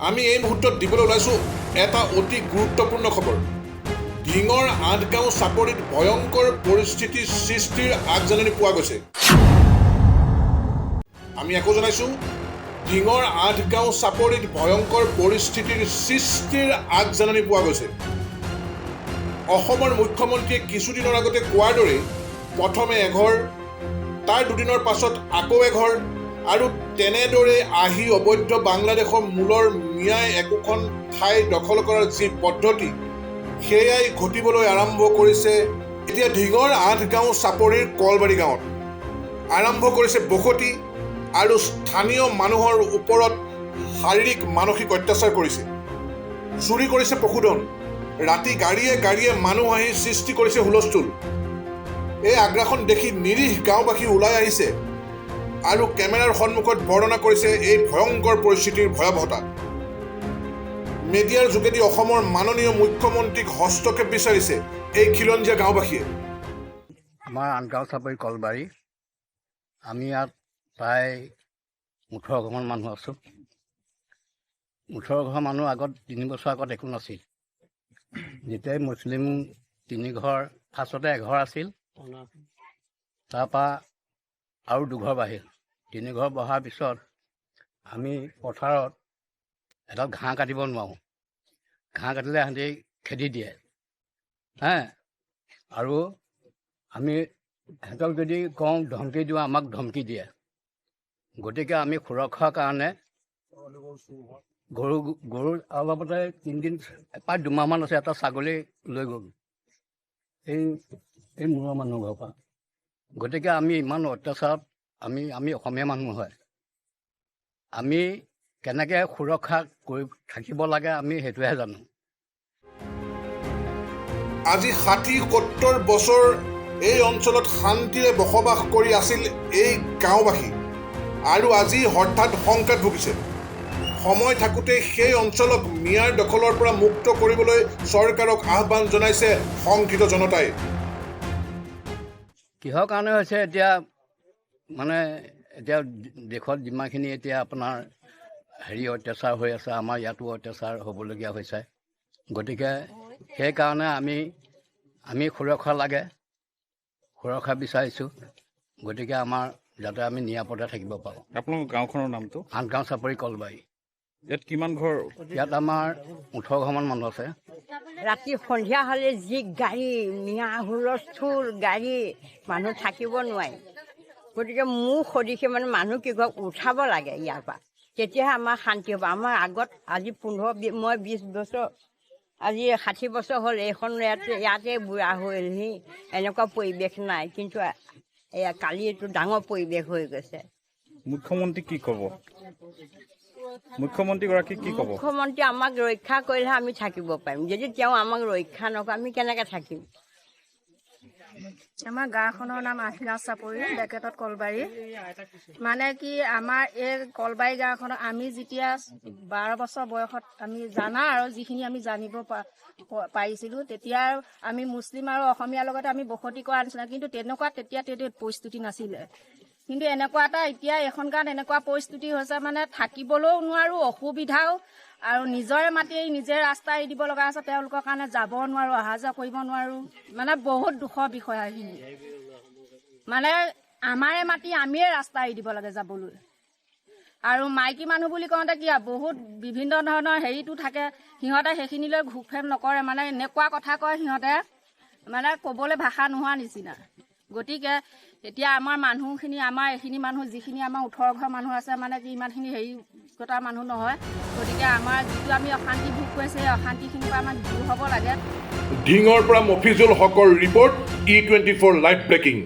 আমি এই মুহূৰ্তত দিবলৈ ওলাইছোঁ এটা অতি গুৰুত্বপূৰ্ণ খবৰ। ঢিঙৰ ৮ গাঁও চাপৰিত ভয়ংকৰ পৰিস্থিতিৰ সৃষ্টিৰ আগজাননী পোৱা গৈছে। আমি আকৌ জনাইছোঁ, ঢিঙৰ ৮ গাঁও চাপৰিত ভয়ংকৰ পৰিস্থিতিৰ সৃষ্টিৰ আগজাননী পোৱা গৈছে। অসমৰ মুখ্যমন্ত্ৰীয়ে কিছুদিনৰ আগতে কোৱাৰ দৰে প্ৰথমে এঘৰ, তাৰ দুদিনৰ পাছত আকৌ এঘৰ, আৰু তেনেদৰে আহি অবৈধ বাংলাদেশৰ মূলৰ মিয়াই একোখন ঠাই দখল কৰাৰ যি পদ্ধতি, সেয়াই ঘটিবলৈ আৰম্ভ কৰিছে এতিয়া ঢিঙৰ ৮ গাঁও চাপৰিৰ কলবাৰী গাঁৱত। আৰম্ভ কৰিছে বসতি আৰু স্থানীয় মানুহৰ ওপৰত শাৰীৰিক মানসিক অত্যাচাৰ কৰিছে। চুৰি কৰিছে পশুধন। ৰাতি গাড়ীয়ে গাড়ীয়ে মানুহ আহি সৃষ্টি কৰিছে হুলস্থুল। এই আগ্ৰাসন দেখি নিৰীহ গাঁওবাসী ওলাই আহিছে আৰু কেমেৰাৰ সন্মুখত বৰ্ণনা কৰিছে এই ভয়ংকৰ পৰিস্থিতিৰ ভয়াৱহতা। মিডিয়াৰ যোগেদি অসমৰ মাননীয় মুখ্যমন্ত্ৰীক হস্তক্ষেপ বিচাৰিছে এই খিলঞ্জীয়া গাঁওবাসীয়ে। আমাৰ ৮ গাঁও চাপৰি কলবাৰী, আমি ইয়াত প্ৰায় ১৮ ঘৰমান মানুহ আছোঁ। ১৮ ঘৰ মানুহ আগত ৩ বছৰ আগত একো নাছিল। যেতিয়াই মুছলিম ৩ ঘৰ, ফাৰ্ষ্টতে এঘৰ আছিল, তাৰপৰা আৰু ২ ঘৰ বাঢ়িল। ৩ ঘৰ বহাৰ পিছত আমি পথাৰত এডাল ঘাঁহ কাটিব নোৱাৰোঁ। ঘাঁহ কাটিলে সিহঁতি খেদি দিয়ে আৰু আমি সিহঁতক যদি কওঁ ধমকি দিওঁ, আমাক ধমকি দিয়ে। গতিকে আমি সুৰক্ষাৰ কাৰণে গৰু অলপতে ৩ দিন, প্ৰায় ২ মাহমান আছে, এটা ছাগলী লৈ গ'ল এই মূৰৰ মানুহ ঘৰৰ পৰা। গতিকে আমি ইমান অত্যাচাৰত আমি অসমীয়া মানুহ হয়, আমি কেনেকৈ সুৰক্ষা কৰি থাকিব লাগে আমি সেইটোহে জানো। আজি ৬০-৭০ বছৰ এই অঞ্চলত শান্তিৰে বসবাস কৰি আছিল এই গাঁওবাসী, আৰু আজি হঠাৎ শংকাত ভুগিছে। সময় থাকোঁতে সেই অঞ্চলক মিয়াৰ দখলৰ পৰা মুক্ত কৰিবলৈ চৰকাৰক আহ্বান জনাইছে শংকিত জনতাই। কিহৰ কাৰণে হৈছে এতিয়া এতিয়া দেশত যিমানখিনি এতিয়া আপোনাৰ অত্যাচাৰ হৈ আছে, আমাৰ ইয়াতো অত্যাচাৰ হ'বলগীয়া হৈছে। গতিকে সেইকাৰণে আমি সুৰক্ষা লাগে, সুৰক্ষা বিচাৰিছোঁ। গতিকে আমাৰ যাতে আমি নিৰাপদে থাকিব পাৰোঁ। আপোনালোকৰ গাঁওখনৰ নামটো? ৮ গাঁও চাপৰি কলবাৰী। ইয়াত কিমান ঘৰ? ইয়াত আমাৰ ১৮ ঘৰমান মানুহ আছে। ৰাতি সন্ধিয়া হ'লে যি গাড়ী, মিয়া হুলস্থুল গাড়ী, মানুহ থাকিব নোৱাৰে। গতিকে মোৰ সদিশে মানুহ কিঘৰক উঠাব লাগে ইয়াৰ পৰা, তেতিয়াহে আমাৰ শান্তি হ'ব। আমাৰ আগত আজি মই ২০ বছৰ, আজি ৬০ বছৰ হ'ল এইখন ইয়াতে বুঢ়া হ'লহি, এনেকুৱা পৰিৱেশ নাই। কিন্তু কালি এইটো ডাঙৰ পৰিৱেশ হৈ গৈছে। মুখ্যমন্ত্ৰী কি ক'ব? মুখ্যমন্ত্ৰীগৰাকী কি ক'ব? মুখ্যমন্ত্ৰী আমাক ৰক্ষা কৰিলেহে আমি থাকিব পাৰিম। যদি তেওঁ আমাক ৰক্ষা নকৰে আমি কেনেকৈ থাকিম? আমাৰ গাঁওখনৰ নাম ৮ গাঁও চাপৰি, বেকেটত কলবাৰী। মানে কি, আমাৰ এই কলবাৰী গাঁওখনত আমি যেতিয়া ১২ বছৰ বয়সত আমি জানা আৰু যিখিনি আমি জানিব পাৰিছিলোঁ, তেতিয়া আমি মুছলিম আৰু অসমীয়াৰ লগতে আমি বসতি কৰা নিচিনা। কিন্তু তেতিয়া পৰিস্থিতি নাছিলে। কিন্তু এনেকুৱা এটা এতিয়া এখন গাঁৱত এনেকুৱা পৰিস্থিতি হৈছে, মানে থাকিবলৈও নোৱাৰোঁ, অসুবিধাও, আৰু নিজৰে মাটি নিজে ৰাস্তা এৰি দিব লগা হৈছে। তেওঁলোকৰ কাৰণে যাব নোৱাৰোঁ, অহা যোৱা কৰিব নোৱাৰোঁ। মানে বহুত দুখৰ বিষয় এইখিনি। মানে আমাৰে মাটি আমিয়ে ৰাস্তা এৰি দিব লাগে যাবলৈ। আৰু মাইকী মানুহ বুলি কওঁতে কি বহুত বিভিন্ন ধৰণৰ হেৰিটো থাকে, সিহঁতে সেইখিনিলৈ ঘূৰফেম নকৰে। মানে এনেকুৱা কথা কয় সিহঁতে, মানে ক'বলৈ ভাষা নোহোৱা নিচিনা। গতিকে এতিয়া আমাৰ মানুহখিনি, আমাৰ এইখিনি মানুহ যিখিনি আমাৰ ১৮ ঘৰ মানুহ আছে, মানে কি ইমানখিনি হেৰি কটা মানুহ নহয়। গতিকে আমাৰ যিটো আমি অশান্তি ভোগ কৰিছে, সেই অশান্তিখিনিৰ পৰা আমাৰ দূৰ হ'ব লাগে। ঢিঙৰ পৰা মফিজুল হকৰ ৰিপৰ্ট, E24 লাইভ ব্ৰেকিং।